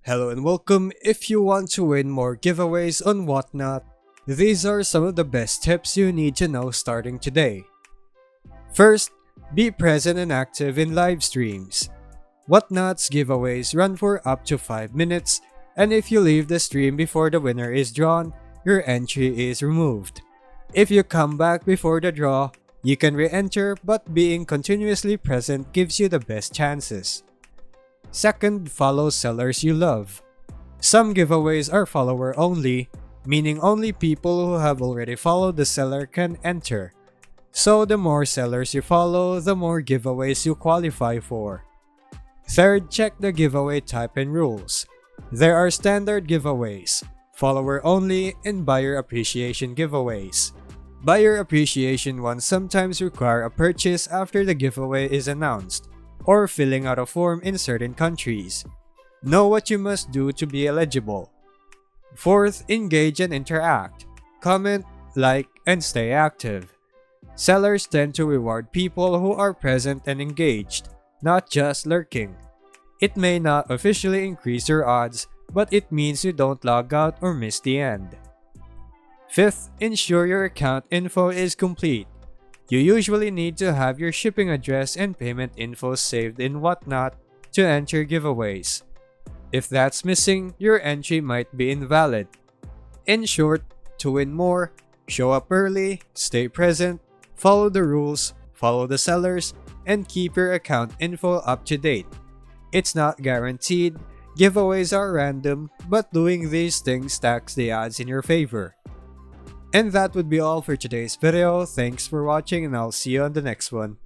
Hello and welcome. If you want to win more giveaways on Whatnot, these are some of the best tips you need to know starting today. First, be present and active in live streams. Whatnot's giveaways run for up to 5 minutes, and if you leave the stream before the winner is drawn, your entry is removed. If you come back before the draw, you can re-enter, but being continuously present gives you the best chances. Second, follow sellers you love. Some giveaways are follower only, meaning only people who have already followed the seller can enter. So the more sellers you follow, the more giveaways you qualify for. Third, check the giveaway type and rules. There are standard giveaways, follower only, and buyer appreciation giveaways. Buyer appreciation ones sometimes require a purchase after the giveaway is announced, or filling out a form in certain countries. Know what you must do to be eligible. Fourth, engage and interact. Comment, like, and stay active. Sellers tend to reward people who are present and engaged, not just lurking. It may not officially increase your odds, but it means you don't log out or miss the end. Fifth, ensure your account info is complete. You usually need to have your shipping address and payment info saved in Whatnot to enter giveaways. If that's missing, your entry might be invalid. In short, to win more, show up early, stay present, follow the rules, follow the sellers, and keep your account info up to date. It's not guaranteed, giveaways are random, but doing these things stacks the odds in your favor. And that would be all for today's video. Thanks for watching, and I'll see you on the next one.